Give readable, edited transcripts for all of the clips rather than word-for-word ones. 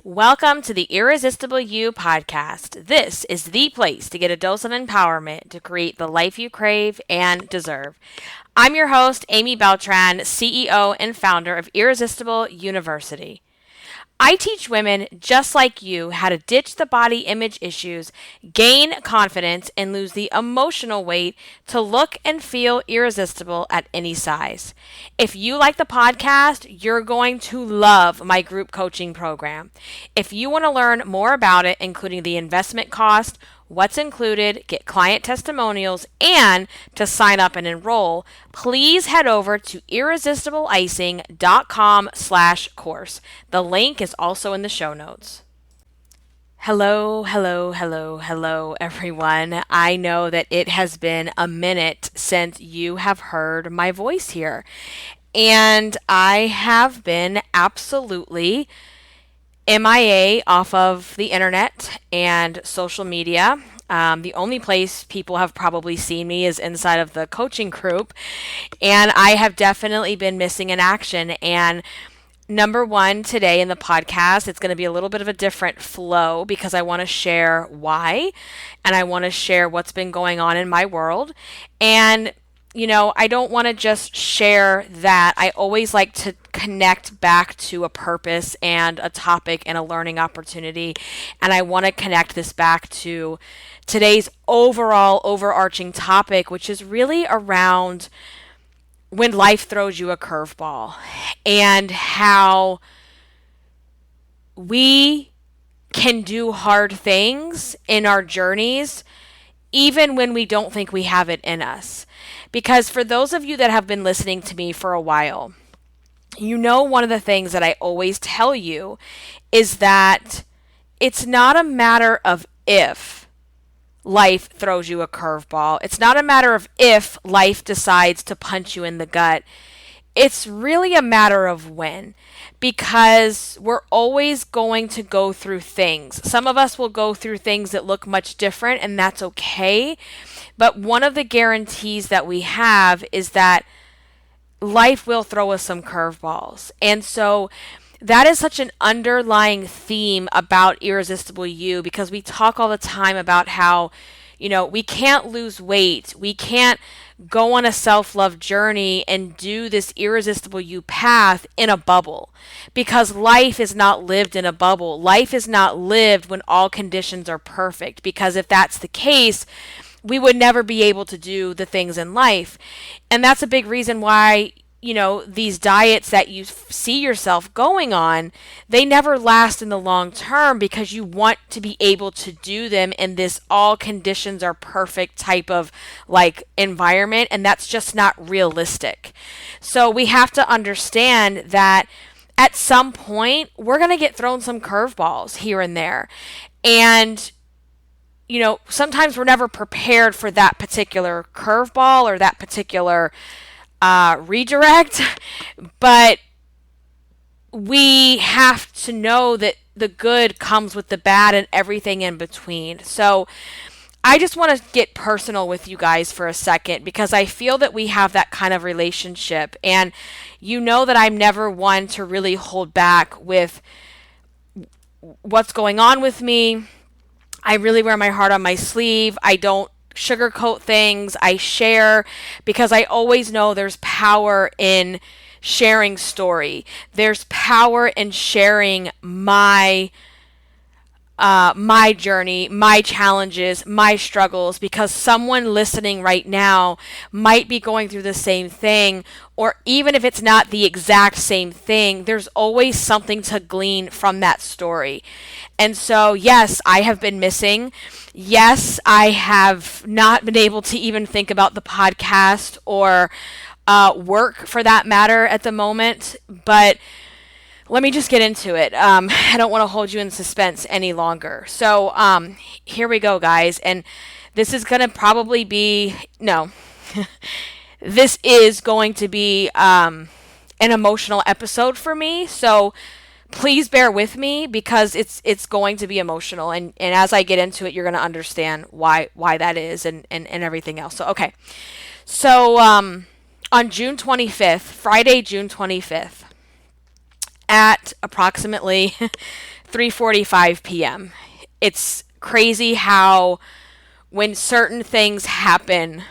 Welcome to the Irresistible You podcast. This is the place to get a dose of empowerment to create the life you crave and deserve. I'm your host, Amy Beltran, CEO and founder of Irresistible University. I teach women just like you how to ditch the body image issues, gain confidence, and lose the emotional weight to look and feel irresistible at any size. If you like the podcast, you're going to love my group coaching program. If you want to learn more about it, including the investment cost, what's included, get client testimonials, and to sign up and enroll, please head over to irresistibleicing.com/course. The link is also in the show notes. Hello, everyone. I know that it has been a minute since you have heard my voice here, and I have been absolutely MIA off of the internet and social media. The only place people have probably seen me is inside of the coaching group, and I have definitely been missing in action. And number one, today in the podcast, it's going to be a little bit of a different flow because I want to share why, and I want to share what's been going on in my world. And I don't want to just share that. I always like to connect back to a purpose and a topic and a learning opportunity. And I want to connect this back to today's overall overarching topic, which is really around when life throws you a curveball and how we can do hard things in our journeys even when we don't think we have it in us. Because for those of you that have been listening to me for a while, one of the things that I always tell you is that it's not a matter of if life throws you a curveball. It's not a matter of if life decides to punch you in the gut. It's really a matter of when, because we're always going to go through things. Some of us will go through things that look much different, and that's okay. But one of the guarantees that we have is that life will throw us some curveballs. And so that is such an underlying theme about Irresistible You, because we talk all the time about how, we can't lose weight. We can't go on a self-love journey and do this Irresistible You path in a bubble, because life is not lived in a bubble. Life is not lived when all conditions are perfect, because if that's the case, we would never be able to do the things in life. And that's a big reason why these diets that you see yourself going on, they never last in the long term, because you want to be able to do them in this all conditions are perfect type of environment, and that's just not realistic. So we have to understand that at some point we're going to get thrown some curveballs here and there. And sometimes we're never prepared for that particular curveball or that particular redirect, but we have to know that the good comes with the bad and everything in between. So I just want to get personal with you guys for a second, because I feel that we have that kind of relationship, and that I'm never one to really hold back with what's going on with me. I really wear my heart on my sleeve. I don't sugarcoat things. I share, because I always know there's power in sharing story. There's power in sharing my journey, my challenges, my struggles, because someone listening right now might be going through the same thing, or even if it's not the exact same thing, there's always something to glean from that story. And so, yes, I have been missing. Yes, I have not been able to even think about the podcast or work for that matter at the moment, but let me just get into it. I don't want to hold you in suspense any longer. So here we go, guys. And this is going to probably be, this is going to be an emotional episode for me. So please bear with me, because it's going to be emotional. And as I get into it, you're going to understand why that is and everything else. So, okay. So on June 25th, Friday, June 25th, at approximately 3:45 p.m. It's crazy how when certain things happen,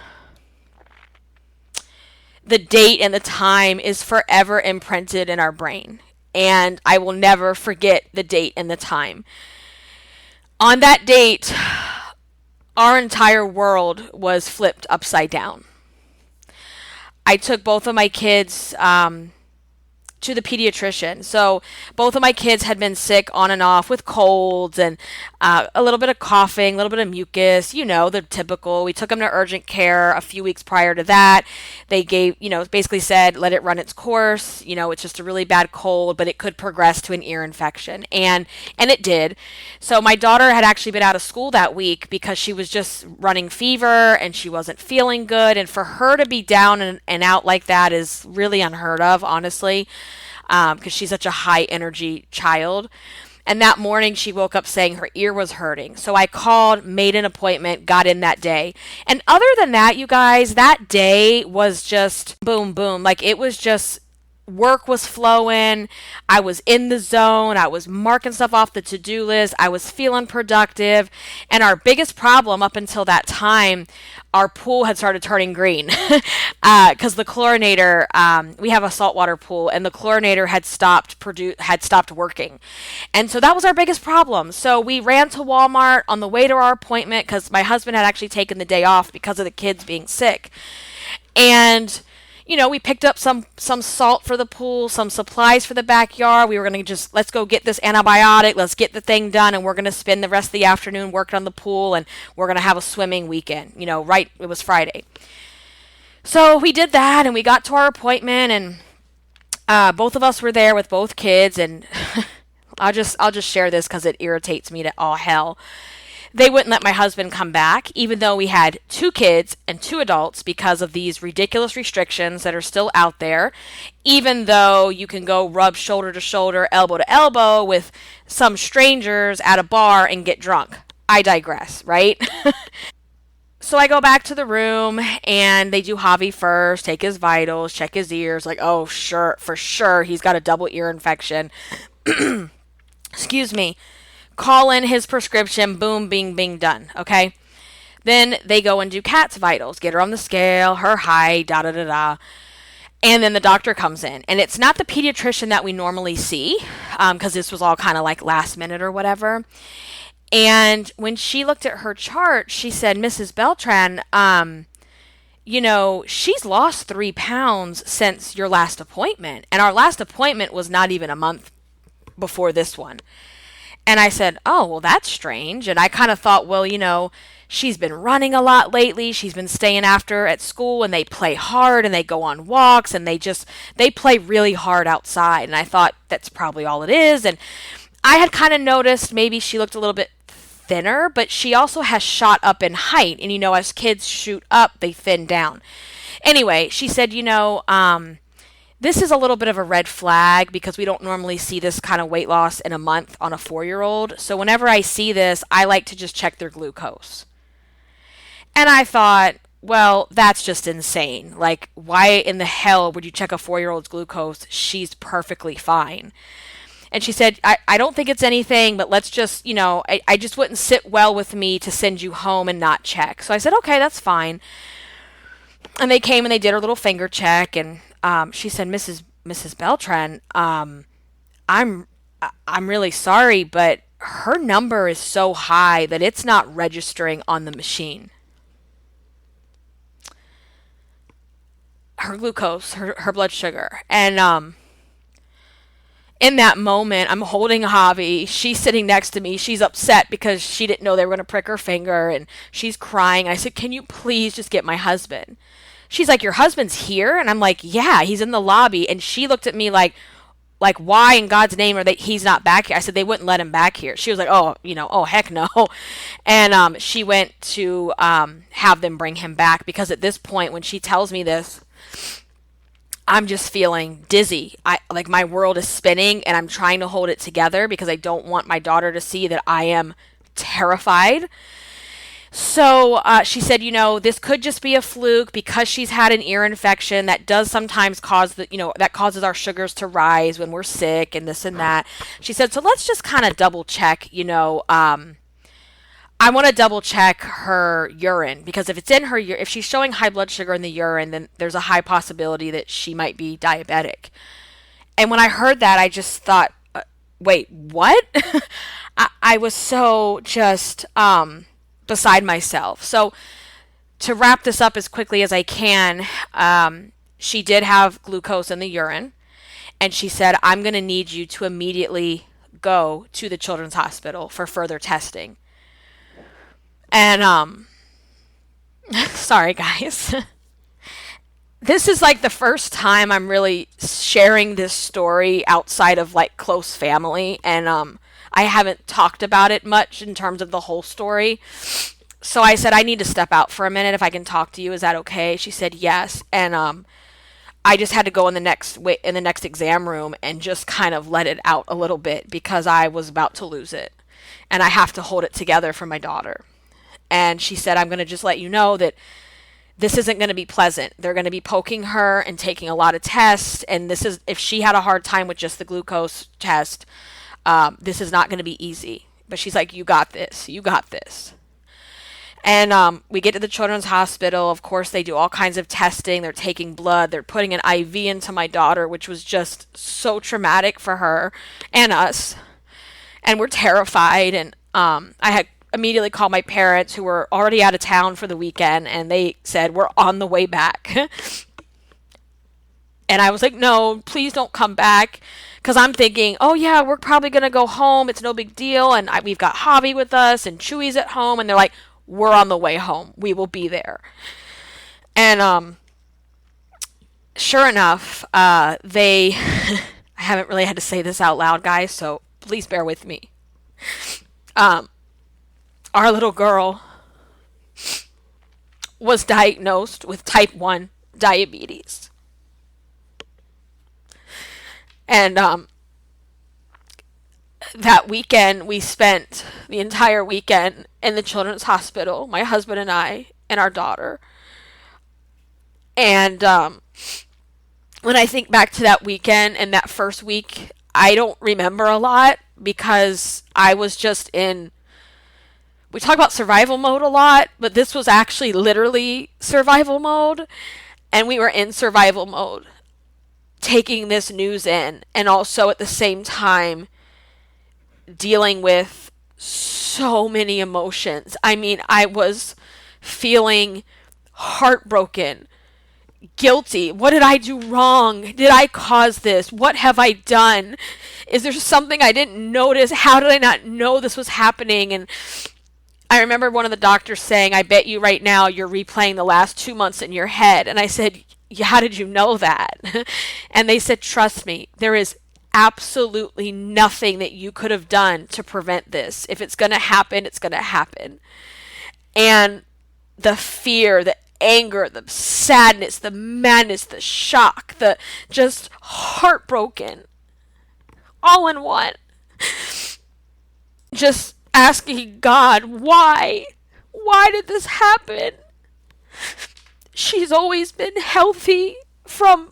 the date and the time is forever imprinted in our brain. And I will never forget the date and the time. On that date, our entire world was flipped upside down. I took both of my kids to the pediatrician. So both of my kids had been sick on and off with colds and a little bit of coughing, a little bit of mucus, the typical. We took them to urgent care a few weeks prior to that. They gave, basically said, let it run its course. It's just a really bad cold, but it could progress to an ear infection. And it did. So my daughter had actually been out of school that week because she was just running fever and she wasn't feeling good. And for her to be down and out like that is really unheard of, honestly. Because she's such a high energy child. And that morning she woke up saying her ear was hurting. So I called, made an appointment, got in that day. And other than that, you guys, that day was just boom, boom. Like it was just work was flowing. I was in the zone. I was marking stuff off the to-do list. I was feeling productive. And our biggest problem up until that time, our pool had started turning green because the chlorinator, we have a saltwater pool, and the chlorinator had stopped working. And so that was our biggest problem. So we ran to Walmart on the way to our appointment because my husband had actually taken the day off because of the kids being sick. And we picked up some salt for the pool, some supplies for the backyard. We were going to let's go get this antibiotic. Let's get the thing done. And we're going to spend the rest of the afternoon working on the pool. And we're going to have a swimming weekend. Right. It was Friday. So we did that and we got to our appointment and both of us were there with both kids. And I'll just share this because it irritates me to all hell. They wouldn't let my husband come back, even though we had 2 kids and 2 adults because of these ridiculous restrictions that are still out there, even though you can go rub shoulder to shoulder, elbow to elbow with some strangers at a bar and get drunk. I digress, right? So I go back to the room and they do Javi first, take his vitals, check his ears, like, oh, sure, for sure, he's got a double ear infection. Excuse me. Call in his prescription, boom, bing, bing, done, okay? Then they go and do Kat's vitals, get her on the scale, her height, da-da-da-da. And then the doctor comes in. And it's not the pediatrician that we normally see, because this was all kind of like last minute or whatever. And when she looked at her chart, she said, Mrs. Beltran, she's lost 3 pounds since your last appointment. And our last appointment was not even a month before this one. And I said, oh, well, that's strange. And I kind of thought, well, she's been running a lot lately. She's been staying after at school and they play hard and they go on walks and they play really hard outside. And I thought that's probably all it is. And I had kind of noticed maybe she looked a little bit thinner, but she also has shot up in height. And, as kids shoot up, they thin down. Anyway, she said, this is a little bit of a red flag because we don't normally see this kind of weight loss in a month on a 4-year-old. So whenever I see this, I like to just check their glucose. And I thought, well, that's just insane. Like, why in the hell would you check a 4-year-old's glucose? She's perfectly fine. And she said, I don't think it's anything, but let's just, I just wouldn't sit well with me to send you home and not check. So I said, okay, that's fine. And they came and they did her little finger check and she said, Mrs. Beltran, I'm really sorry, but her number is so high that it's not registering on the machine. Her glucose, her blood sugar. And in that moment, I'm holding Javi. She's sitting next to me. She's upset because she didn't know they were going to prick her finger, and she's crying. I said, can you please just get my husband? She's like, your husband's here? And I'm like, yeah, he's in the lobby. And she looked at me like why in God's name he's not back here? I said, they wouldn't let him back here. She was like, oh, heck no. And she went to have them bring him back because at this point, when she tells me this, I'm just feeling dizzy. My world is spinning and I'm trying to hold it together because I don't want my daughter to see that I am terrified. So she said, this could just be a fluke because she's had an ear infection that does sometimes cause that causes our sugars to rise when we're sick and this and that. She said, so let's just kind of double check, I want to double check her urine because if it's in her if she's showing high blood sugar in the urine, then there's a high possibility that she might be diabetic. And when I heard that, I just thought, wait, what? I was so just beside myself. So to wrap this up as quickly as I can, she did have glucose in the urine, and she said, I'm going to need you to immediately go to the children's hospital for further testing. And sorry guys. This is like the first time I'm really sharing this story outside of like close family, and I haven't talked about it much in terms of the whole story. So I said, I need to step out for a minute if I can talk to you. Is that okay? She said yes. And I just had to go in the next exam room and just kind of let it out a little bit because I was about to lose it. And I have to hold it together for my daughter. And she said, I'm going to just let you know that this isn't going to be pleasant. They're going to be poking her and taking a lot of tests. And this is, if she had a hard time with just the glucose test, this is not going to be easy. But she's like, you got this. You got this. And we get to the children's hospital. Of course, they do all kinds of testing. They're taking blood. They're putting an IV into my daughter, which was just so traumatic for her and us. And we're terrified. And I had immediately called my parents, who were already out of town for the weekend, and they said, we're on the way back. And I was like, no, please don't come back. Because I'm thinking, oh yeah, we're probably going to go home. It's no big deal. And we've got Javi with us and Chewy's at home. And they're like, we're on the way home. We will be there. And sure enough, they, I haven't really had to say this out loud, guys, so please bear with me. Our little girl was diagnosed with type 1 diabetes. And that weekend, we spent the entire weekend in the children's hospital, my husband and I, and our daughter. And when I think back to that weekend and that first week, I don't remember a lot because I was just in, we talk about survival mode a lot, but this was actually literally survival mode. And we were in survival mode, taking this news in, and also at the same time dealing with so many emotions. I mean, I was feeling heartbroken, guilty. What did I do wrong? Did I cause this? What have I done? Is there something I didn't notice? How did I not know this was happening? And I remember one of the doctors saying, I bet you right now you're replaying the last 2 months in your head. And I said, yeah, how did you know that? And they said, trust me, there is absolutely nothing that you could have done to prevent this. If it's going to happen, it's going to happen. And the fear, the anger, the sadness, the madness, the shock, the just heartbroken, all in one. Just asking God, why? Why did this happen? She's always been healthy from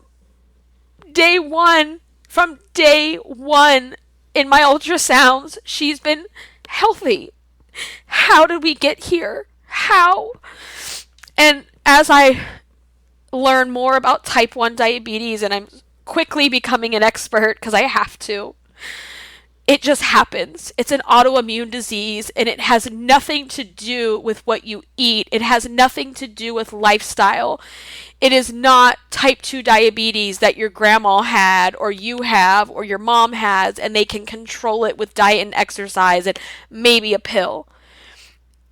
day one. From day one in my ultrasounds, she's been healthy. How did we get here? How? And as I learn more about type 1 diabetes, and I'm quickly becoming an expert because I have to, it just happens. It's an autoimmune disease, and it has nothing to do with what you eat. It has nothing to do with lifestyle. It is not type 2 diabetes that your grandma had, or you have, or your mom has, and they can control it with diet and exercise and maybe a pill.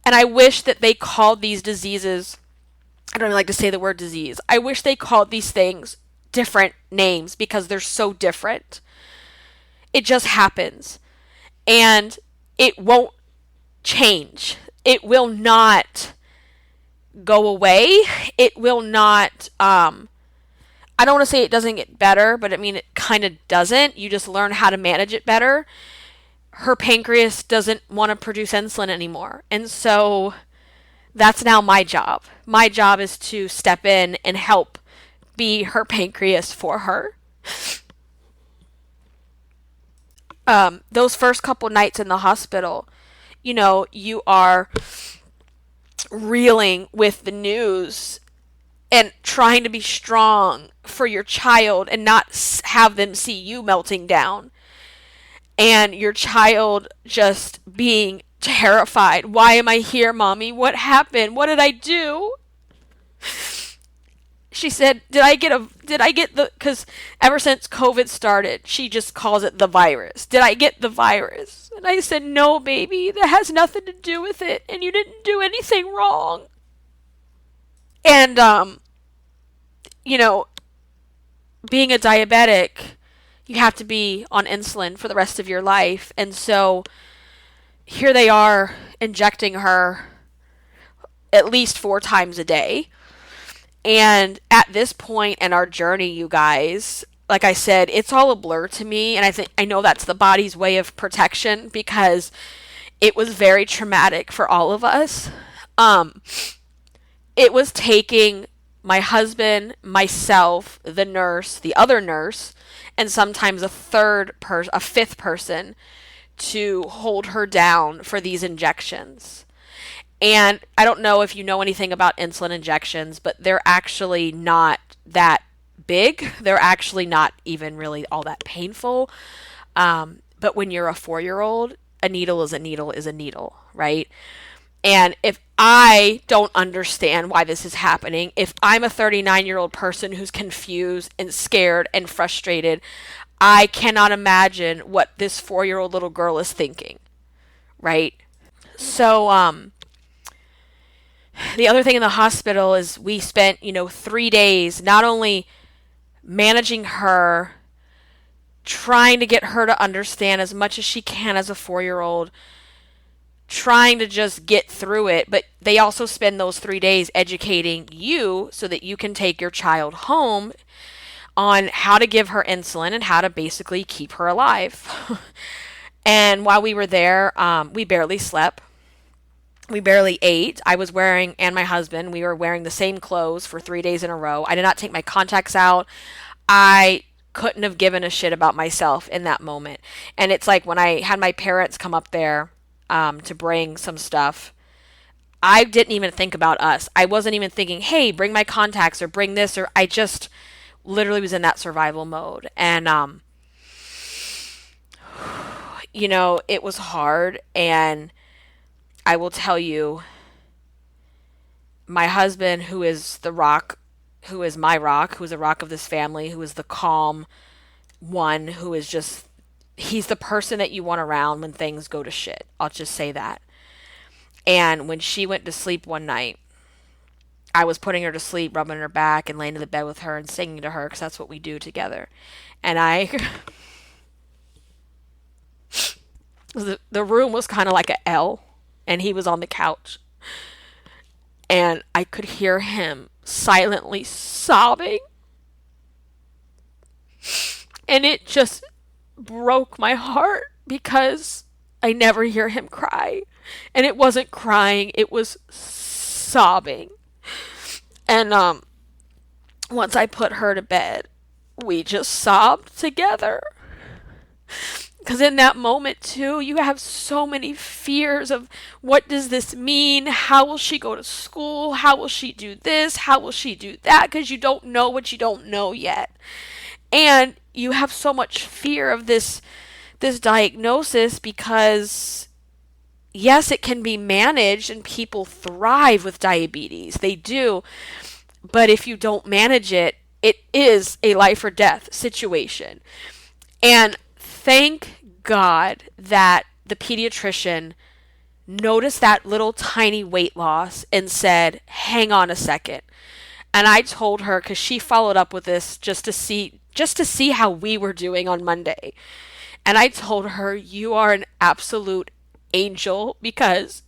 And I wish that they called these diseases, I don't even like to say the word disease, I wish they called these things different names because they're so different. It just happens. And it won't change. It will not go away. It will not, I don't want to say it doesn't get better, but I mean, it kind of doesn't. You just learn how to manage it better. Her pancreas doesn't want to produce insulin anymore. And so That's now my job. My job is to step in and help be her pancreas for her. Those first couple nights in the hospital, you are reeling with the news and trying to be strong for your child and not have them see you melting down. And your child just being terrified. Why am I here, mommy? What happened? What did I do? She said, because ever since COVID started, she just calls it the virus. Did I get the virus? And I said, no, baby, that has nothing to do with it. And you didn't do anything wrong. And, being a diabetic, you have to be on insulin for the rest of your life. And so here they are injecting her at least 4 times a day. And at this point in our journey, you guys, like I said, it's all a blur to me. And I know that's the body's way of protection because it was very traumatic for all of us. It was taking my husband, myself, the nurse, the other nurse, and sometimes a fifth person to hold her down for these injections. And I don't know if you know anything about insulin injections, but they're actually not that big. They're actually not even really all that painful. But when you're a 4-year-old, a needle is a needle is a needle, right? And if I don't understand why this is happening, if I'm a 39-year-old person who's confused and scared and frustrated, I cannot imagine what this 4-year-old little girl is thinking, right? So, the other thing in the hospital is we spent, 3 days not only managing her, trying to get her to understand as much as she can as a 4-year-old, trying to just get through it, but they also spend those 3 days educating you so that you can take your child home on how to give her insulin and how to basically keep her alive. And while we were there, we barely slept. We barely ate. And my husband, we were wearing the same clothes for 3 days in a row. I did not take my contacts out. I couldn't have given a shit about myself in that moment. And it's like when I had my parents come up there to bring some stuff, I didn't even think about us. I wasn't even thinking, hey, bring my contacts or bring this, or I just literally was in that survival mode. And, it was hard. And I will tell you, my husband, who is the rock, who is my rock, who is the rock of this family, who is the calm one, who is just, he's the person that you want around when things go to shit. I'll just say that. And when she went to sleep one night, I was putting her to sleep, rubbing her back and laying in the bed with her and singing to her because that's what we do together. And the room was kind of like an L. And he was on the couch. And I could hear him silently sobbing. And it just broke my heart because I never hear him cry. And it wasn't crying, it was sobbing. And once I put her to bed, we just sobbed together. Because in that moment, too, you have so many fears of what does this mean? How will she go to school? How will she do this? How will she do that? Because you don't know what you don't know yet. And you have so much fear of this diagnosis because, yes, it can be managed and people thrive with diabetes. They do. But if you don't manage it, it is a life or death situation. And thank God that the pediatrician noticed that little tiny weight loss and said, hang on a second. And I told her, because she followed up with this just to see how we were doing on Monday. And I told her, you are an absolute angel because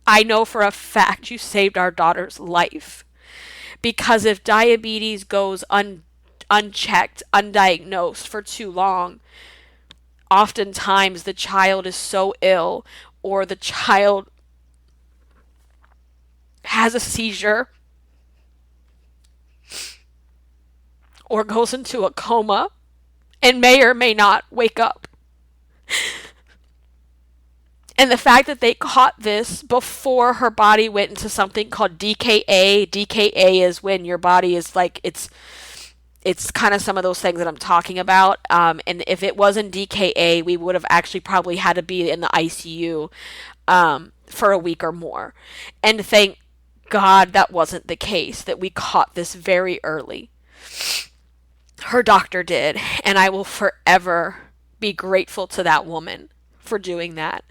I know for a fact you saved our daughter's life. Because if diabetes goes unchecked, undiagnosed for too long, oftentimes the child is so ill or the child has a seizure or goes into a coma and may or may not wake up. And the fact that they caught this before her body went into something called DKA. DKA is when your body is like, it's kind of some of those things that I'm talking about. And if it wasn't DKA, we would have actually probably had to be in the ICU for a week or more. And thank God that wasn't the case, that we caught this very early. Her doctor did, and I will forever be grateful to that woman for doing that.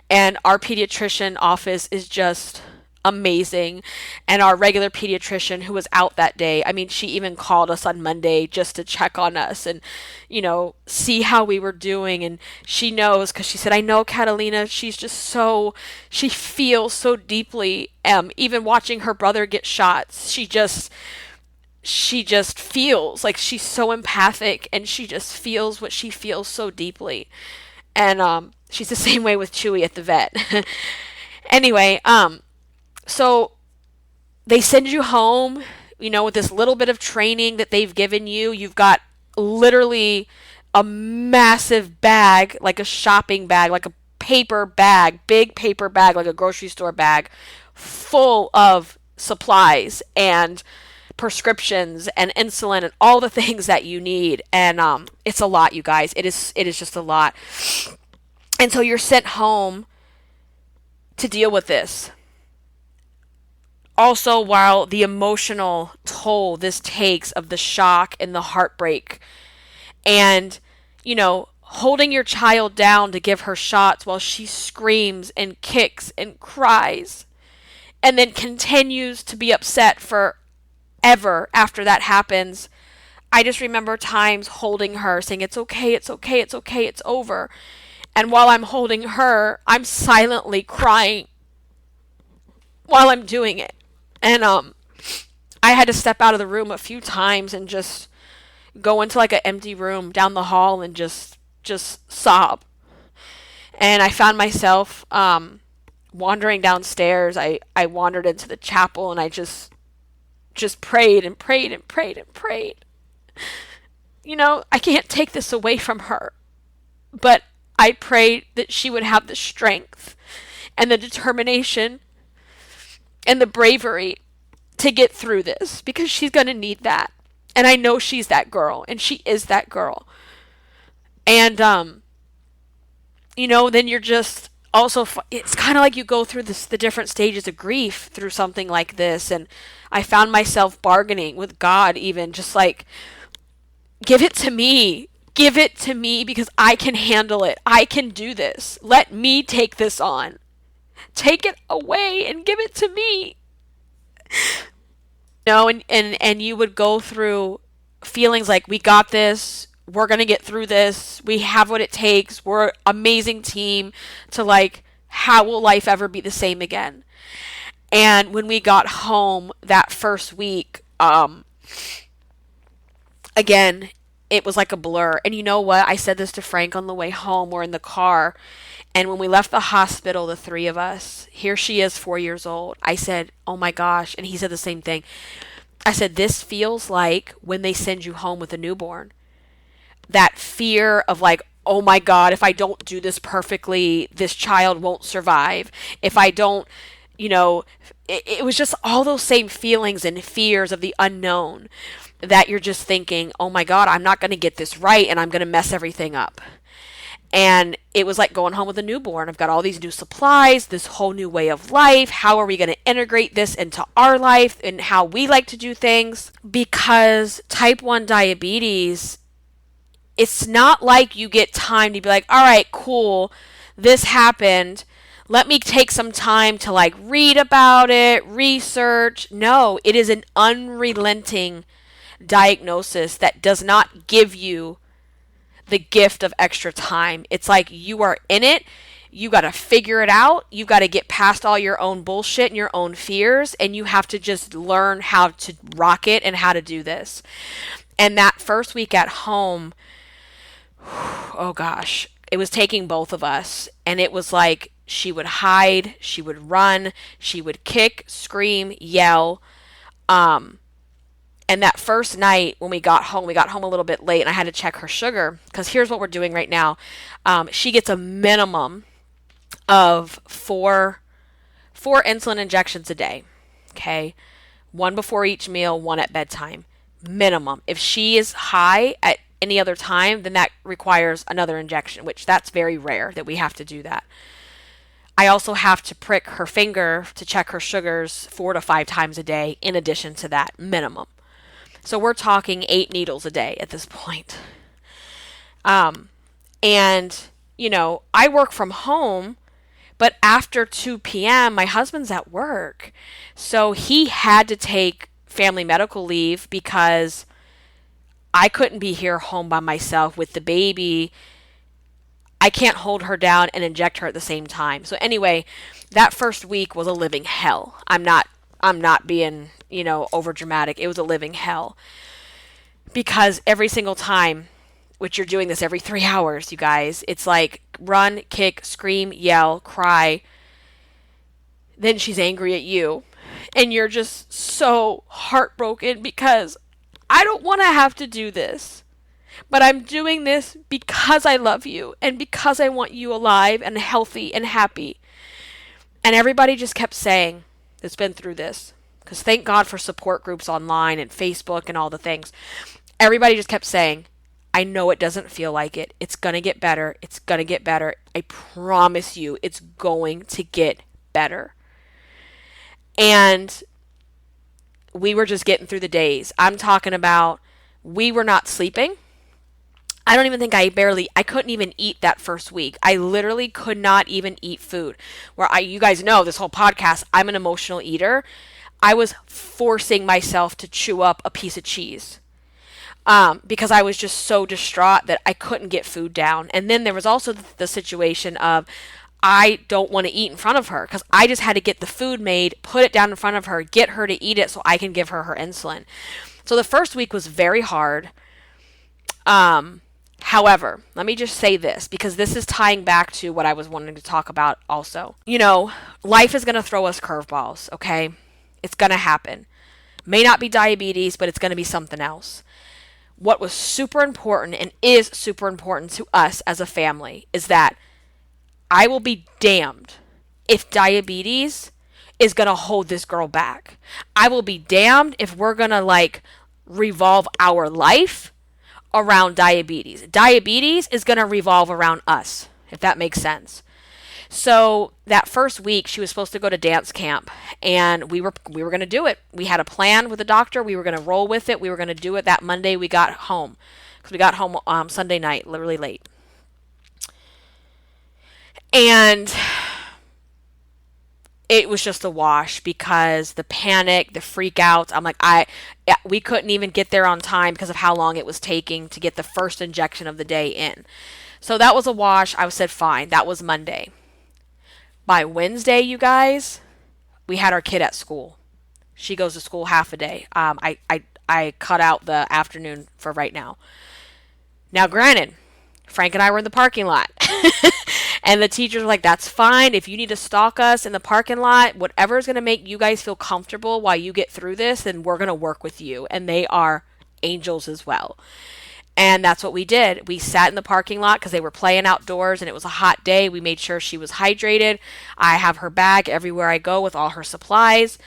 And our pediatrician office is just amazing. And our regular pediatrician who was out that day, I mean, she even called us on Monday just to check on us and, see how we were doing. And she knows, because she said, I know Catalina, she's just she feels so deeply. Even watching her brother get shots, she just feels like she's so empathic, and she just feels what she feels so deeply. And she's the same way with Chewy at the vet. Anyway, so they send you home, with this little bit of training that they've given you. You've got literally a massive bag, like a shopping bag, like a paper bag, big paper bag, like a grocery store bag, full of supplies and prescriptions and insulin and all the things that you need. And it's a lot, you guys. It is just a lot. And so you're sent home to deal with this. Also, while the emotional toll this takes of the shock and the heartbreak, and holding your child down to give her shots while she screams and kicks and cries, and then continues to be upset for ever after that happens. I just remember times holding her, saying, it's okay, it's okay, it's okay, it's over. And while I'm holding her, I'm silently crying while I'm doing it. And I had to step out of the room a few times and just go into like an empty room down the hall and just sob. And I found myself wandering downstairs. I wandered into the chapel, and I just prayed and prayed and prayed and prayed. I can't take this away from her, but I prayed that she would have the strength and the determination and the bravery to get through this, because she's going to need that. And I know she's that girl, and she is that girl. And, then you're just also, it's kind of like you go through the different stages of grief through something like this. And I found myself bargaining with God, even just like, give it to me, because I can handle it. I can do this. Let me take this on. Take it away and give it to me. And you would go through feelings like, we got this. We're going to get through this. We have what it takes. We're an amazing team. To like, how will life ever be the same again? And when we got home that first week, again, it was like a blur. And you know what? I said this to Frank on the way home. We're in the car. And when we left the hospital, the three of us, here she is, 4 years old. I said, oh my gosh. And he said the same thing. I said, this feels like when they send you home with a newborn. That fear of like, oh my God, if I don't do this perfectly, this child won't survive. If I don't, it was just all those same feelings and fears of the unknown, that you're just thinking, oh my God, I'm not going to get this right, and I'm going to mess everything up. And it was like going home with a newborn. I've got all these new supplies, this whole new way of life. How are we going to integrate this into our life and how we like to do things? Because type 1 diabetes, it's not like you get time to be like, all right, cool, this happened. Let me take some time to like read about it, research. No, it is an unrelenting diagnosis that does not give you the gift of extra time. It's like you are in it. You got to figure it out. You got to get past all your own bullshit and your own fears, and you have to just learn how to rock it and how to do this. And that first week at home, oh gosh, it was taking both of us. And it was like, she would hide, she would run, she would kick, scream, yell. And that first night when we got home a little bit late and I had to check her sugar because here's what we're doing right now. She gets a minimum of four insulin injections a day. Okay. One before each meal, one at bedtime. Minimum. If she is high at any other time, then that requires another injection, which that's very rare that we have to do that. I also have to prick her finger to check her sugars 4 to 5 times a day in addition to that minimum. So we're talking 8 needles a day at this point. And, I work from home, but after 2 p.m., my husband's at work. So he had to take family medical leave because I couldn't be here home by myself with the baby. I can't hold her down and inject her at the same time. So anyway, that first week was a living hell. I'm not being, over dramatic. It was a living hell. Because every single time, which you're doing this every 3 hours, you guys, it's like run, kick, scream, yell, cry. Then she's angry at you. And you're just so heartbroken because I don't want to have to do this. But I'm doing this because I love you and because I want you alive and healthy and happy. And everybody just kept saying, that's been through this, because thank God for support groups online and Facebook and all the things. Everybody just kept saying, I know it doesn't feel like it. It's going to get better. It's going to get better. I promise you it's going to get better. And we were just getting through the days. I'm talking about we were not sleeping. I don't even think I couldn't even eat that first week. I literally could not even eat food. You guys know this whole podcast, I'm an emotional eater. I was forcing myself to chew up a piece of cheese because I was just so distraught that I couldn't get food down. And then there was also the situation of I don't want to eat in front of her because I just had to get the food made, put it down in front of her, get her to eat it so I can give her insulin. So the first week was very hard. However, let me just say this because this is tying back to what I was wanting to talk about also. Life is going to throw us curveballs, okay? It's going to happen. May not be diabetes, but it's going to be something else. What was super important and is super important to us as a family is that I will be damned if diabetes is going to hold this girl back. I will be damned if we're going to revolve our life around diabetes. Diabetes is going to revolve around us, if that makes sense. So that first week, she was supposed to go to dance camp, and we were going to do it. We had a plan with the doctor. We were going to roll with it. We were going to do it that Monday we got home, because we got home Sunday night, literally late. And it was just a wash because the panic, the freak out. I'm like, we couldn't even get there on time because of how long it was taking to get the first injection of the day in. So that was a wash. I said, fine. That was Monday. By Wednesday, you guys, we had our kid at school. She goes to school half a day. I cut out the afternoon for right now. Now, granted, Frank and I were in the parking lot. And the teachers were like, that's fine. If you need to stalk us in the parking lot, whatever is going to make you guys feel comfortable while you get through this, then we're going to work with you. And they are angels as well. And that's what we did. We sat in the parking lot because they were playing outdoors and it was a hot day. We made sure she was hydrated. I have her bag everywhere I go with all her supplies.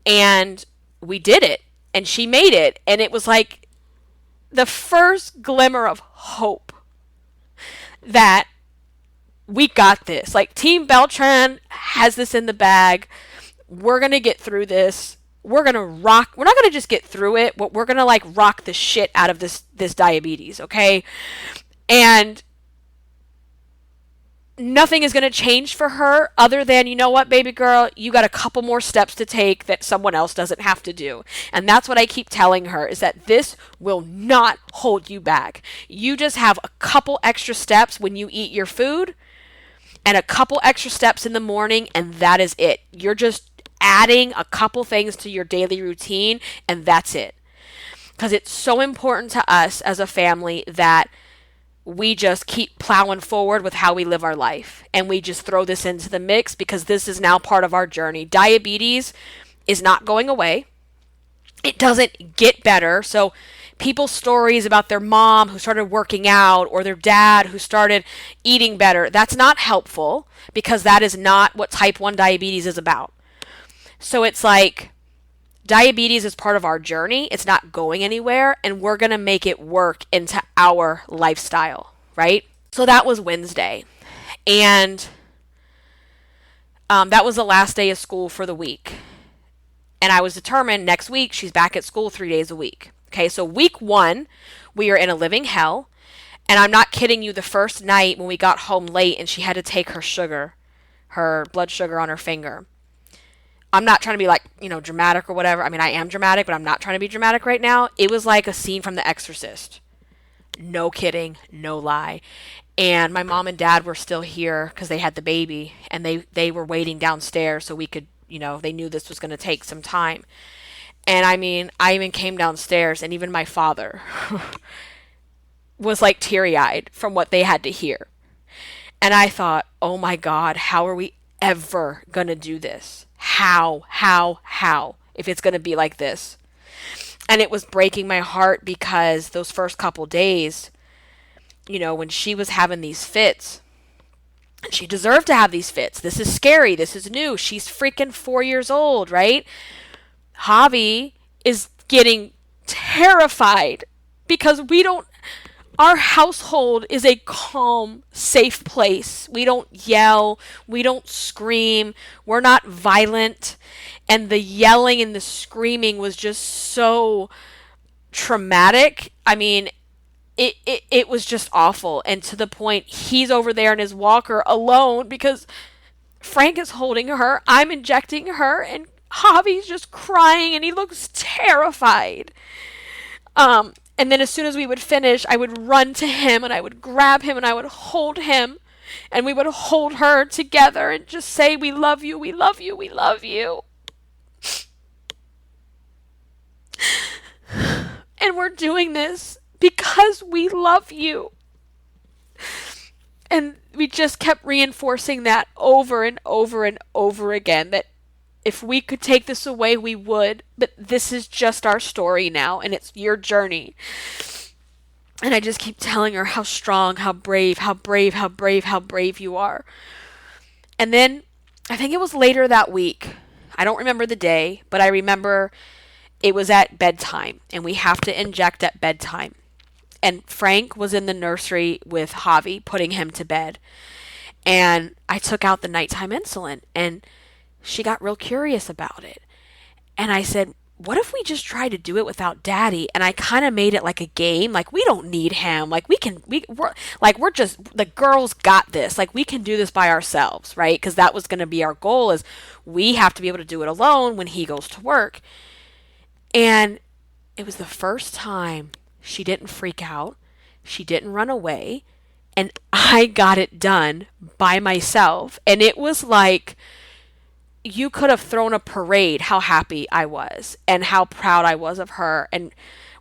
And we did it. And she made it. And it was like the first glimmer of hope that we got this. Team Beltran has this in the bag. We're going to get through this. We're going to rock. We're not going to just get through it, but we're going to rock the shit out of this diabetes, okay? And nothing is going to change for her other than, you know what, baby girl, you got a couple more steps to take that someone else doesn't have to do. And that's what I keep telling her, is that this will not hold you back. You just have a couple extra steps when you eat your food and a couple extra steps in the morning, and that is it. You're just adding a couple things to your daily routine, and that's it. Because it's so important to us as a family that we just keep plowing forward with how we live our life. And we just throw this into the mix because this is now part of our journey. Diabetes is not going away. It doesn't get better. So people's stories about their mom who started working out or their dad who started eating better, that's not helpful because that is not what type 1 diabetes is about. So it's like diabetes is part of our journey. It's not going anywhere, and we're going to make it work into our lifestyle, right? So that was Wednesday. And that was the last day of school for the week. And I was determined next week she's back at school 3 days a week. Okay, so week 1, we are in a living hell. And I'm not kidding you, the first night when we got home late and she had to take her blood sugar on her finger. I'm not trying to be like, dramatic or whatever. I mean, I am dramatic, but I'm not trying to be dramatic right now. It was like a scene from The Exorcist. No kidding, no lie. And my mom and dad were still here because they had the baby, and they were waiting downstairs so we could, they knew this was going to take some time. And I mean, I even came downstairs, and even my father was like teary-eyed from what they had to hear. And I thought, oh my God, how are we ever going to do this? How, if it's going to be like this? And it was breaking my heart because those first couple days, when she was having these fits, and she deserved to have these fits. This is scary. This is new. She's freaking 4 years old, right? Javi is getting terrified because our household is a calm, safe place. We don't yell. We don't scream. We're not violent. And the yelling and the screaming was just so traumatic. I mean, it was just awful. And to the point, he's over there in his walker alone because Frank is holding her. I'm injecting her. And Javi's just crying and he looks terrified. And then as soon as we would finish, I would run to him and I would grab him and I would hold him and we would hold her together and just say, we love you, we love you, we love you. And we're doing this because we love you. And we just kept reinforcing that over and over and over again, that if we could take this away, we would. But this is just our story now, and it's your journey. And I just keep telling her how strong, how brave, how brave, how brave, how brave you are. And then, I think it was later that week. I don't remember the day, but I remember it was at bedtime, and we have to inject at bedtime. And Frank was in the nursery with Javi, putting him to bed. And I took out the nighttime insulin, and she got real curious about it. And I said, what if we just try to do it without Daddy? And I kind of made it like a game. Like, we don't need him. Like, we're just, the girls got this. Like, we can do this by ourselves, right? Because that was going to be our goal, is we have to be able to do it alone when he goes to work. And it was the first time she didn't freak out. She didn't run away. And I got it done by myself. And it was like, you could have thrown a parade how happy I was and how proud I was of her. And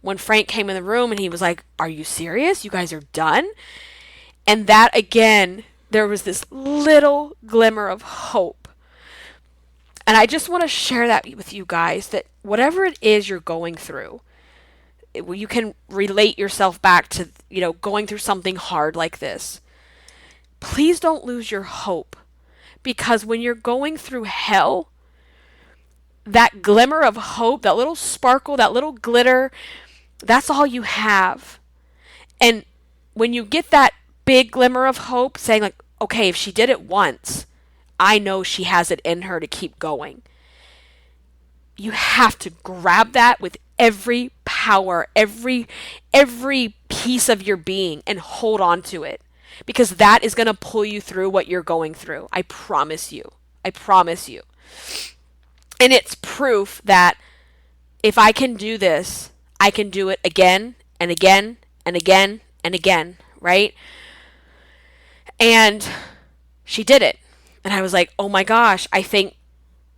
when Frank came in the room and he was like, are you serious? You guys are done? And that, again, there was this little glimmer of hope. And I just want to share that with you guys, that whatever it is you're going through, you can relate yourself back to, going through something hard like this. Please don't lose your hope. Because when you're going through hell, that glimmer of hope, that little sparkle, that little glitter, that's all you have. And when you get that big glimmer of hope, saying like, okay, if she did it once, I know she has it in her to keep going. You have to grab that with every power, every piece of your being, and hold on to it. Because that is going to pull you through what you're going through. I promise you. I promise you. And it's proof that if I can do this, I can do it again and again and again and again, right? And she did it. And I was like, oh my gosh, I think,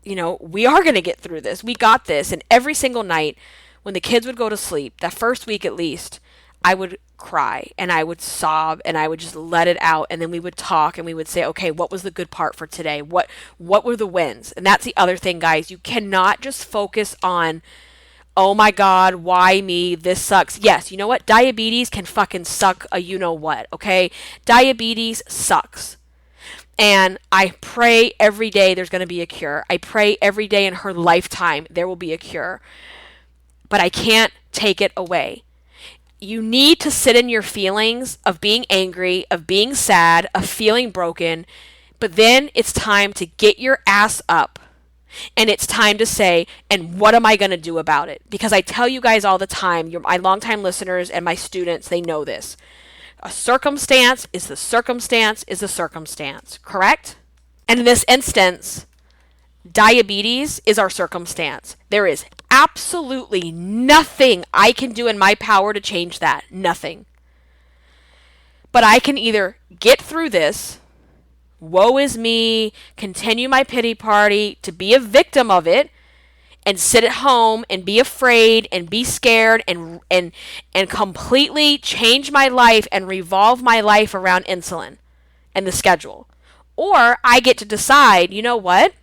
we are going to get through this. We got this. And every single night when the kids would go to sleep, that first week at least, I would cry and I would sob and I would just let it out. And then we would talk and we would say, okay, what was the good part for today? What were the wins? And that's the other thing, guys. You cannot just focus on, oh my God, why me? This sucks. Yes, you know what? Diabetes can fucking suck a you know what, okay? Diabetes sucks. And I pray every day there's going to be a cure. I pray every day in her lifetime there will be a cure. But I can't take it away. You need to sit in your feelings of being angry, of being sad, of feeling broken. But then it's time to get your ass up. And it's time to say, and what am I going to do about it? Because I tell you guys all the time, you're my longtime listeners and my students, they know this. A circumstance is the circumstance is the circumstance, correct? And in this instance, diabetes is our circumstance. There is absolutely nothing I can do in my power to change that. Nothing. But I can either get through this, woe is me, continue my pity party, to be a victim of it, and sit at home and be afraid and be scared and completely change my life and revolve my life around insulin and the schedule. Or I get to decide, you know what?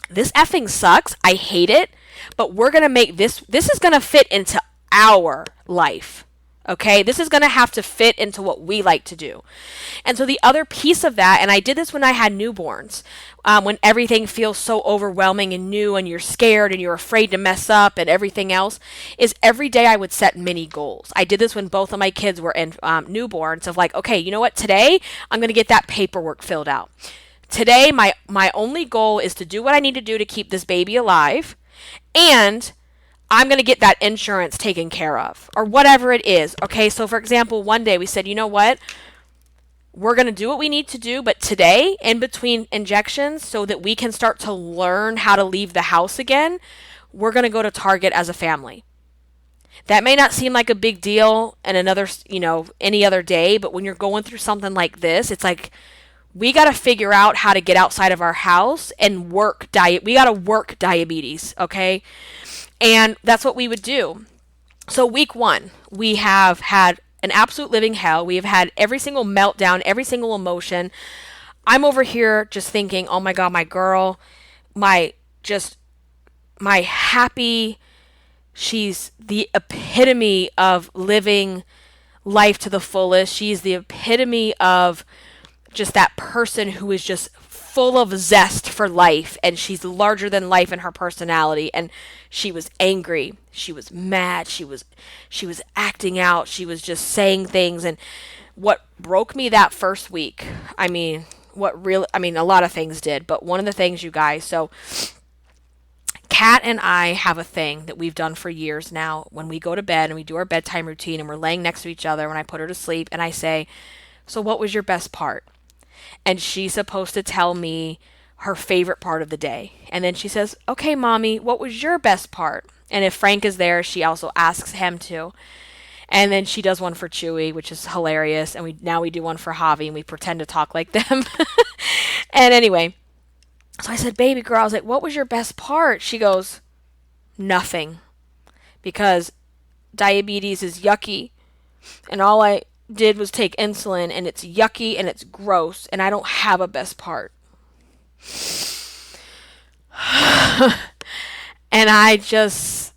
This effing sucks. I hate it, but we're going to make this is going to fit into our life. Okay, this is going to have to fit into what we like to do. And so the other piece of that, and I did this when I had newborns, when everything feels so overwhelming and new and you're scared and you're afraid to mess up and everything else, is every day I would set mini goals. I did this when both of my kids were in newborns of like, okay, you know what, today I'm going to get that paperwork filled out. Today, my only goal is to do what I need to do to keep this baby alive, and I'm going to get that insurance taken care of, or whatever it is. Okay, so for example, one day we said, you know what? We're going to do what we need to do, but today, in between injections, so that we can start to learn how to leave the house again, we're going to go to Target as a family. That may not seem like a big deal in another, any other day, but when you're going through something like this, it's like, we got to figure out how to get outside of our house and work we got to work diabetes, okay? And that's what we would do. So week 1, we have had an absolute living hell. We have had every single meltdown, every single emotion. I'm over here just thinking, oh my God, my girl, my happy, she's the epitome of living life to the fullest. She's the epitome of just that person who is just full of zest for life, and she's larger than life in her personality. And she was angry, she was mad, she was acting out, she was just saying things. And what broke me that first week, a lot of things did, but one of the things, you guys, so Kat and I have a thing that we've done for years now. When we go to bed and we do our bedtime routine and we're laying next to each other when I put her to sleep, and I say, so what was your best part? And she's supposed to tell me her favorite part of the day. And then she says, okay, Mommy, what was your best part? And if Frank is there, she also asks him to. And then she does one for Chewy, which is hilarious. And we do one for Javi, and we pretend to talk like them. And anyway, so I said, baby girl, I was like, what was your best part? She goes, nothing. Because diabetes is yucky. And all I did was take insulin, and it's yucky and it's gross, and I don't have a best part. And I just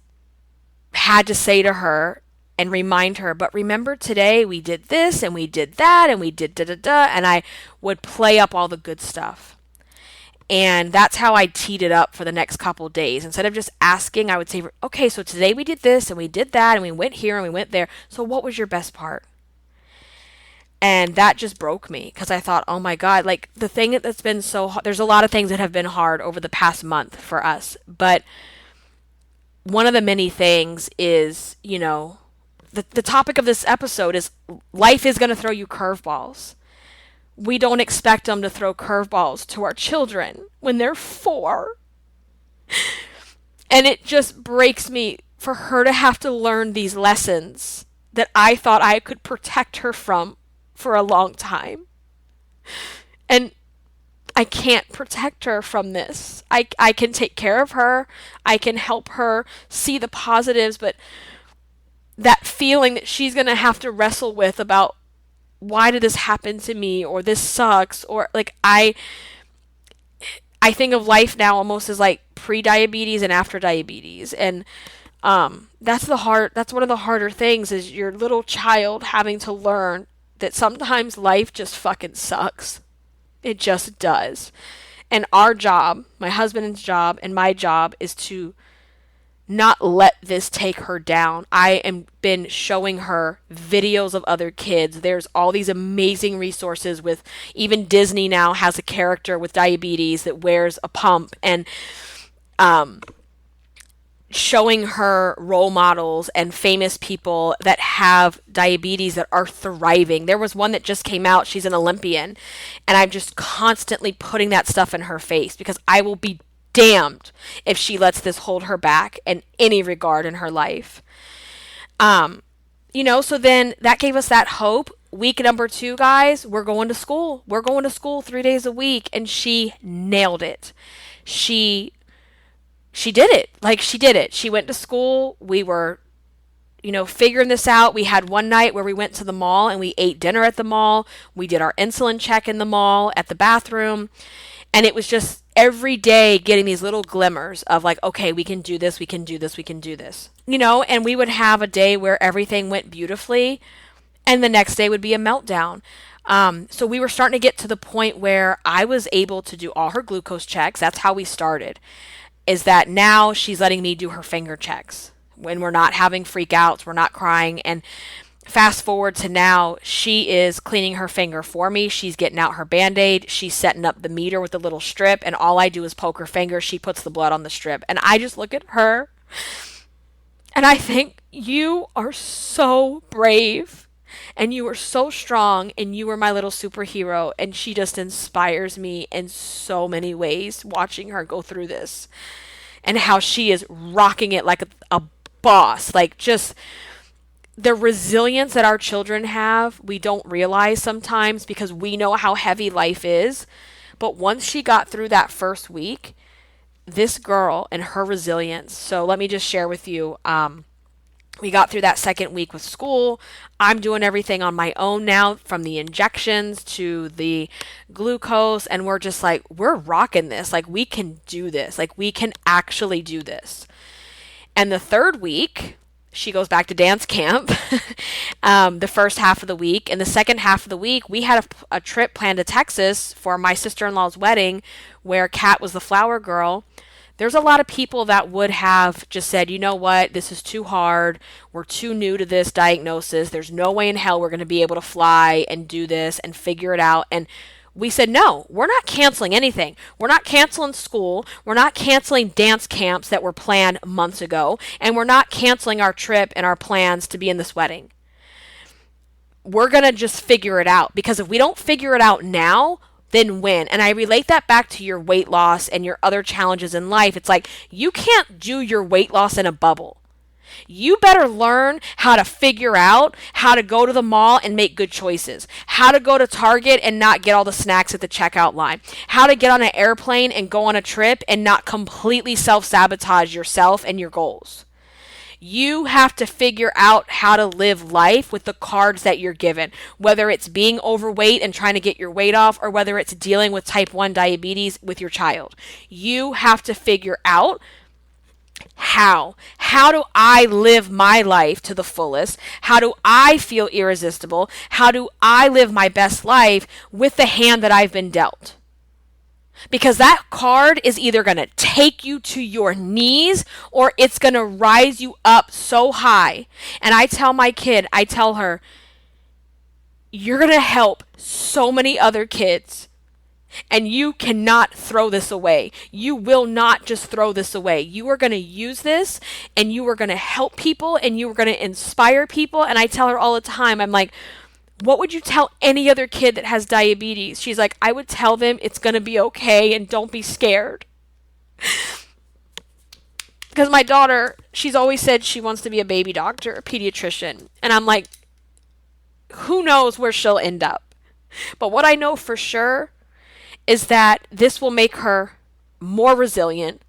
had to say to her and remind her, but remember today we did this and we did that and we did da-da-da, and I would play up all the good stuff. And that's how I teed it up for the next couple days. Instead of just asking, I would say, okay, so today we did this and we did that and we went here and we went there. So what was your best part? And that just broke me, because I thought, oh my God, like the thing that's been so hard, there's a lot of things that have been hard over the past month for us. But one of the many things is, the topic of this episode is life is going to throw you curveballs. We don't expect them to throw curveballs to our children when they're 4. And it just breaks me for her to have to learn these lessons that I thought I could protect her from for a long time. And I can't protect her from this. I can take care of her. I can help her see the positives, but that feeling that she's going to have to wrestle with about why did this happen to me, or this sucks, or like I think of life now almost as like pre-diabetes and after diabetes. And that's one of the harder things, is your little child having to learn that sometimes life just fucking sucks. It just does. And our job, my husband's job and my job, is to not let this take her down. I am been showing her videos of other kids. There's all these amazing resources with, even Disney now has a character with diabetes that wears a pump, and showing her role models and famous people that have diabetes that are thriving. There was one that just came out. She's an Olympian, and I'm just constantly putting that stuff in her face, because I will be damned if she lets this hold her back in any regard in her life. So then that gave us that hope. Week number 2, guys, we're going to school. We're going to school 3 days a week, and she nailed it. She did it. Like, she did it. She went to school. We were, figuring this out. We had one night where we went to the mall and we ate dinner at the mall. We did our insulin check in the mall at the bathroom. And it was just every day getting these little glimmers of like, okay, we can do this, we can do this, we can do this. And we would have a day where everything went beautifully, and the next day would be a meltdown. So we were starting to get to the point where I was able to do all her glucose checks. That's how we started. Is that now she's letting me do her finger checks when we're not having freakouts, we're not crying. And fast forward to now, she is cleaning her finger for me. She's getting out her Band-Aid. She's setting up the meter with the little strip, and all I do is poke her finger. She puts the blood on the strip. And I just look at her and I think, you are so brave, and you are so strong, and you are my little superhero. And she just inspires me in so many ways, watching her go through this, and how she is rocking it like a boss. Like, just the resilience that our children have, we don't realize sometimes, because we know how heavy life is. But once she got through that first week, this girl and her resilience. So let me just share with you, we got through that second week with school. I'm doing everything on my own now, from the injections to the glucose. And we're just like, we're rocking this. Like, we can do this. Like, we can actually do this. And the third week, she goes back to dance camp, the first half of the week. And the second half of the week, we had a trip planned to Texas for my sister-in-law's wedding, where Kat was the flower girl. There's a lot of people that would have just said, you know what, this is too hard. We're too new to this diagnosis. There's no way in hell we're going to be able to fly and do this and figure it out. And we said, no, we're not canceling anything. We're not canceling school. We're not canceling dance camps that were planned months ago. And we're not canceling our trip and our plans to be in this wedding. We're going to just figure it out, because if we don't figure it out now, then when? And I relate that back to your weight loss and your other challenges in life. It's like, you can't do your weight loss in a bubble. You better learn how to figure out how to go to the mall and make good choices, how to go to Target and not get all the snacks at the checkout line, how to get on an airplane and go on a trip and not completely self-sabotage yourself and your goals. You have to figure out how to live life with the cards that you're given, whether it's being overweight and trying to get your weight off, or whether it's dealing with type 1 diabetes with your child. You have to figure out how do I live my life to the fullest? How do I feel irresistible? How do I live my best life with the hand that I've been dealt? Because that card is either going to take you to your knees, or it's going to rise you up so high. And I tell her, you're going to help so many other kids, and you cannot throw this away. You will not just throw this away. You are going to use this, and you are going to help people, and you are going to inspire people. And I tell her all the time, I'm like, what would you tell any other kid that has diabetes? She's like, I would tell them it's going to be okay and don't be scared. Because my daughter, she's always said she wants to be a baby doctor, a pediatrician. And I'm like, who knows where she'll end up? But what I know for sure is that this will make her more resilient.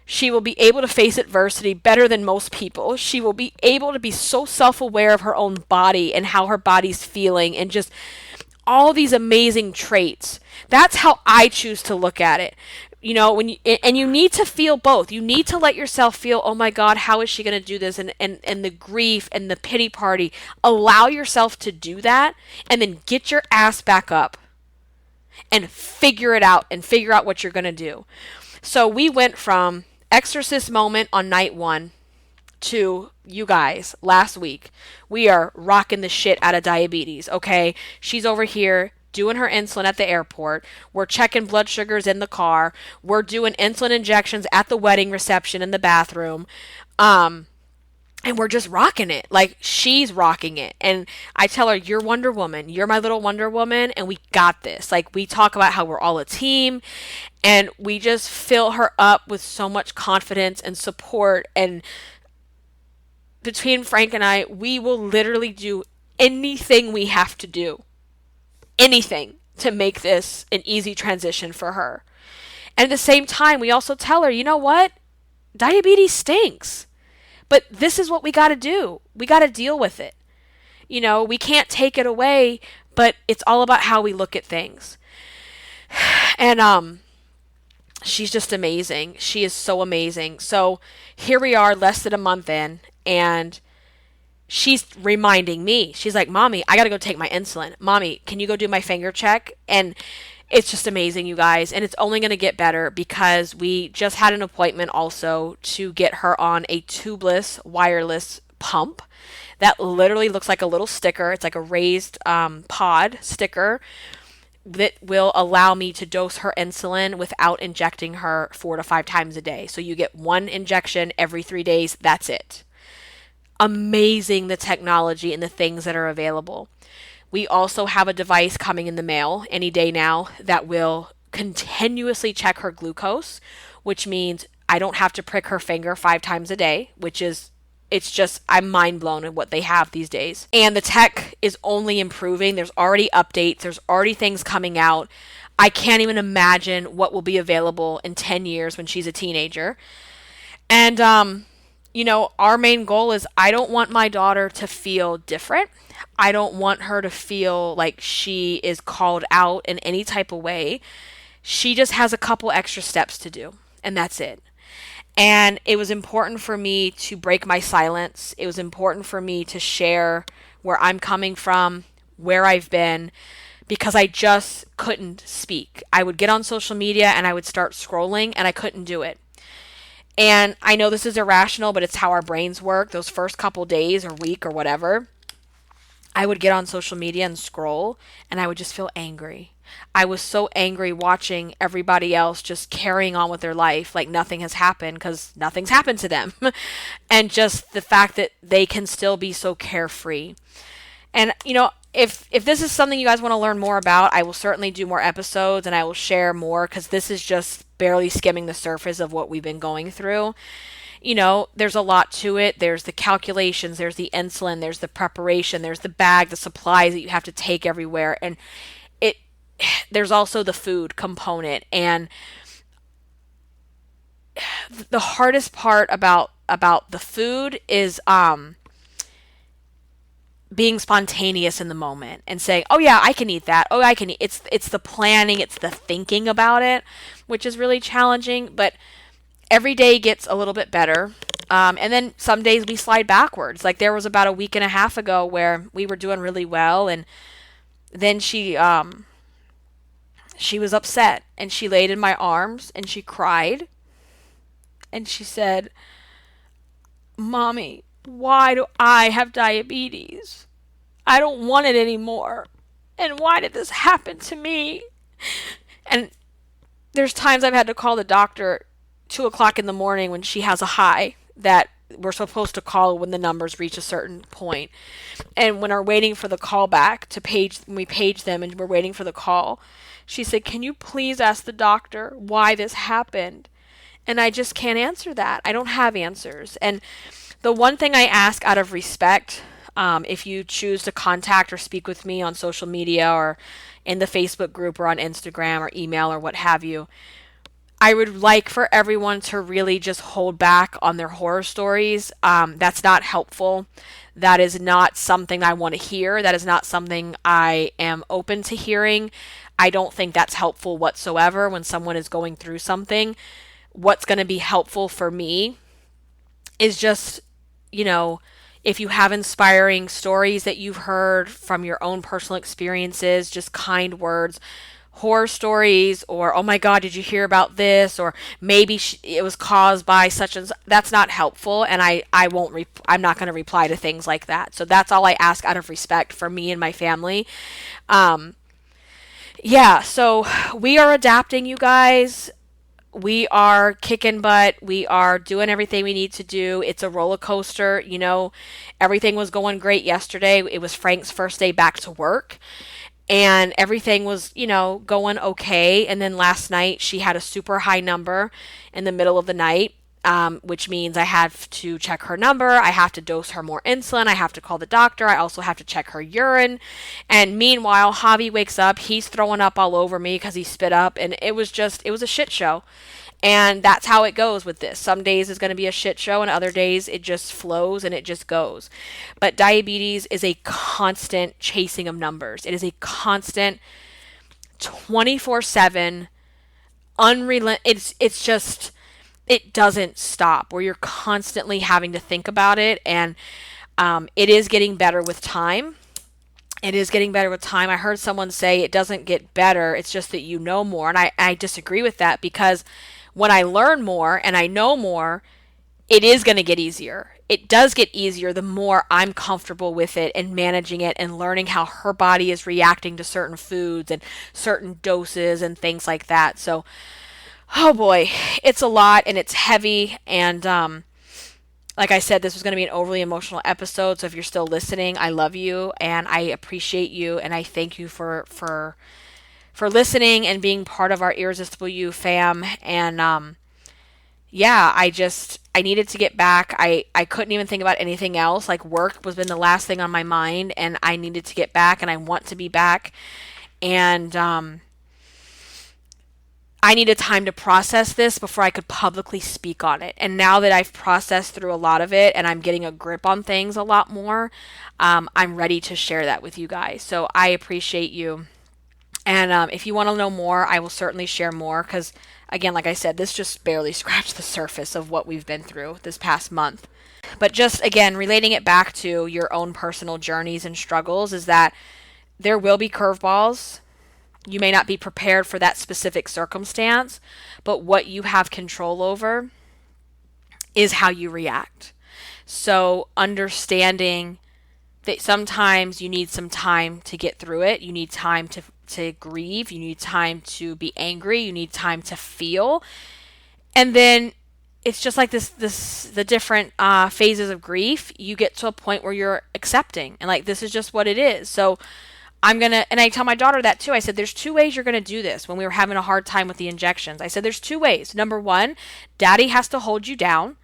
She will be able to face adversity better than most people. She will be able to be so self-aware of her own body and how her body's feeling and just all these amazing traits. That's how I choose to look at it. And you need to feel both. You need to let yourself feel, oh my God, how is she going to do this? And the grief and the pity party. Allow yourself to do that and then get your ass back up and figure it out and figure out what you're going to do. So we went from exorcist moment on night 1 to you guys last week. We are rocking the shit out of diabetes, okay? She's over here doing her insulin at the airport. We're checking blood sugars in the car. We're doing insulin injections at the wedding reception in the bathroom. And we're just rocking it. Like, she's rocking it. And I tell her, you're Wonder Woman. You're my little Wonder Woman, and we got this. Like, we talk about how we're all a team, and we just fill her up with so much confidence and support. And between Frank and I, we will literally do anything we have to do. Anything to make this an easy transition for her. And at the same time, we also tell her, you know what? Diabetes stinks. But this is what we got to do. We got to deal with it. We can't take it away, but it's all about how we look at things. And she's just amazing. She is so amazing. So here we are, less than a month in, and she's reminding me. She's like, Mommy, I got to go take my insulin. Mommy, can you go do my finger check? And it's just amazing, you guys. And it's only going to get better because we just had an appointment also to get her on a tubeless, wireless pump that literally looks like a little sticker. It's like a raised pod sticker that will allow me to dose her insulin without injecting her 4 to 5 times a day. So you get 1 injection every 3 days. That's it. Amazing, the technology and the things that are available. We also have a device coming in the mail any day now that will continuously check her glucose, which means I don't have to prick her finger 5 times a day, I'm mind blown at what they have these days. And the tech is only improving. There's already updates. There's already things coming out. I can't even imagine what will be available in 10 years when she's a teenager. And, our main goal is I don't want my daughter to feel different. I don't want her to feel like she is called out in any type of way. She just has a couple extra steps to do, and that's it. And it was important for me to break my silence. It was important for me to share where I'm coming from, where I've been, because I just couldn't speak. I would get on social media and I would start scrolling, and I couldn't do it. And I know this is irrational, but it's how our brains work. Those first couple days or week or whatever, I would get on social media and scroll, and I would just feel angry. I was so angry watching everybody else just carrying on with their life like nothing has happened, because nothing's happened to them. And just the fact that they can still be so carefree. And, if this is something you guys want to learn more about, I will certainly do more episodes and I will share more, because this is just barely skimming the surface of what we've been going through. There's a lot to it. There's the calculations, there's the insulin, there's the preparation, there's the bag, the supplies that you have to take everywhere. And there's also the food component. And the hardest part about the food is being spontaneous in the moment and saying, oh yeah, I can eat that. Oh, I can eat. It's the planning, it's the thinking about it, which is really challenging, but every day gets a little bit better. And then some days we slide backwards. Like there was about a week and a half ago where we were doing really well, and then she was upset, and she laid in my arms and she cried, and she said, Mommy, why do I have diabetes? I don't want it anymore. And why did this happen to me? And there's times I've had to call the doctor 2 o'clock in the morning when she has a high that we're supposed to call when the numbers reach a certain point. And when we're waiting for the call back when we page them and we're waiting for the call, she said, can you please ask the doctor why this happened? And I just can't answer that. I don't have answers. And the one thing I ask out of respect, if you choose to contact or speak with me on social media or in the Facebook group or on Instagram or email or what have you, I would like for everyone to really just hold back on their horror stories. That's not helpful. That is not something I want to hear. That is not something I am open to hearing. I don't think that's helpful whatsoever when someone is going through something. What's going to be helpful for me is just, you know, if you have inspiring stories that you've heard from your own personal experiences, just kind words, horror stories, or oh my god, did you hear about this, or maybe it was caused by such and such. That's not helpful, and I won't I'm not going to reply to things like that. So that's all I ask out of respect for me and my family. Yeah, so we are adapting, you guys. We are kicking butt. We are doing everything we need to do. It's a roller coaster. Everything was going great yesterday. It was Frank's first day back to work, and everything was, going okay. And then last night she had a super high number in the middle of the night, which means I have to check her number. I have to dose her more insulin. I have to call the doctor. I also have to check her urine. And meanwhile, Javi wakes up. He's throwing up all over me because he spit up. And it was a shit show. And that's how it goes with this. Some days it's going to be a shit show, and other days it just flows and it just goes. But diabetes is a constant chasing of numbers. It is a constant 24/7 it's just, it doesn't stop, where you're constantly having to think about it. And it is getting better with time. It is getting better with time. I heard someone say it doesn't get better, it's just that you know more. And I disagree with that, because when I learn more and I know more, it is going to get easier. It does get easier the more I'm comfortable with it and managing it and learning how her body is reacting to certain foods and certain doses and things like that. So, oh boy, it's a lot and it's heavy. And like I said, this was going to be an overly emotional episode. So if you're still listening, I love you and I appreciate you and I thank you for listening and being part of our Irresistible You fam. And yeah, I needed to get back. I couldn't even think about anything else. Like, work was been the last thing on my mind, and I needed to get back, and I want to be back. And I needed time to process this before I could publicly speak on it. And now that I've processed through a lot of it and I'm getting a grip on things a lot more, I'm ready to share that with you guys. So I appreciate you. And if you want to know more, I will certainly share more, because, again, like I said, this just barely scratched the surface of what we've been through this past month. But just, again, relating it back to your own personal journeys and struggles, is that there will be curveballs. You may not be prepared for that specific circumstance, but what you have control over is how you react. So understanding that sometimes you need some time to get through it. You need time to grieve. You need time to be angry. You need time to feel. And then it's just like the different phases of grief. You get to a point where you're accepting and like, this is just what it is. So and I tell my daughter that too. I said, there's two ways you're going to do this. When we were having a hard time with the injections, I said, there's two ways. Number one, daddy has to hold you down,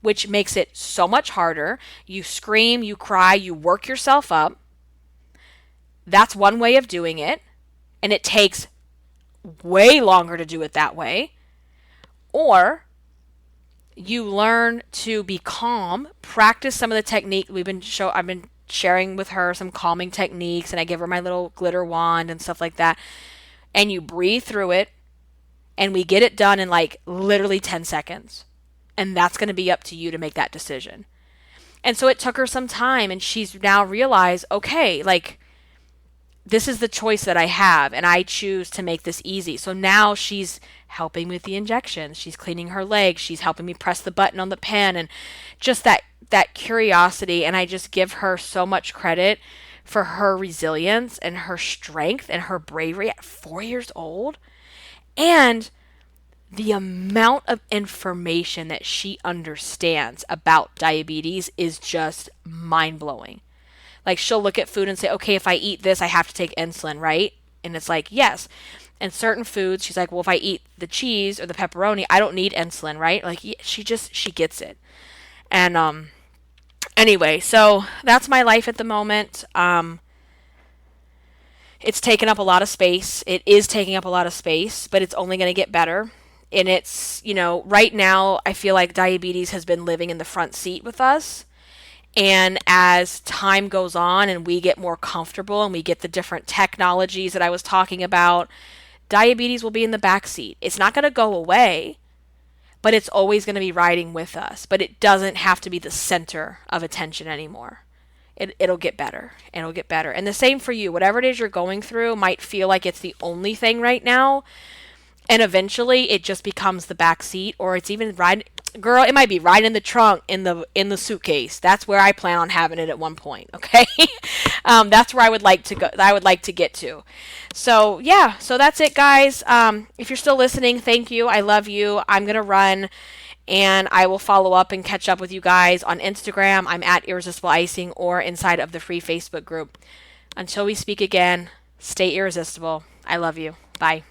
which makes it so much harder. You scream, you cry, you work yourself up. That's one way of doing it. And it takes way longer to do it that way. Or you learn to be calm, practice some of the technique I've been sharing with her some calming techniques, and I give her my little glitter wand and stuff like that. And you breathe through it, and we get it done in like literally 10 seconds. And that's going to be up to you to make that decision. And so it took her some time, and she's now realized, okay, like, this is the choice that I have, and I choose to make this easy. So now she's helping with the injections. She's cleaning her legs. She's helping me press the button on the pen, and just that curiosity. And I just give her so much credit for her resilience and her strength and her bravery at 4 years old. And the amount of information that she understands about diabetes is just mind-blowing. Like, she'll look at food and say, okay, if I eat this, I have to take insulin, right? And it's like, yes. And certain foods, she's like, well, if I eat the cheese or the pepperoni, I don't need insulin, right? Like, she gets it. And anyway, so that's my life at the moment. It's taken up a lot of space. It is taking up a lot of space, but it's only going to get better. And it's, right now, I feel like diabetes has been living in the front seat with us. And as time goes on and we get more comfortable and we get the different technologies that I was talking about, diabetes will be in the back seat. It's not going to go away, but it's always going to be riding with us. But it doesn't have to be the center of attention anymore. It'll get better. It'll get better. And the same for you. Whatever it is you're going through might feel like it's the only thing right now. And eventually it just becomes the back seat, or it's even right. Girl, it might be right in the trunk, in the suitcase. That's where I plan on having it at one point. Okay, that's where I would like to go. I would like to get to. So yeah, so that's it, guys. If you're still listening, thank you. I love you. I'm gonna run, and I will follow up and catch up with you guys on Instagram. I'm at Irresistible Icing, or inside of the free Facebook group. Until we speak again, stay irresistible. I love you. Bye.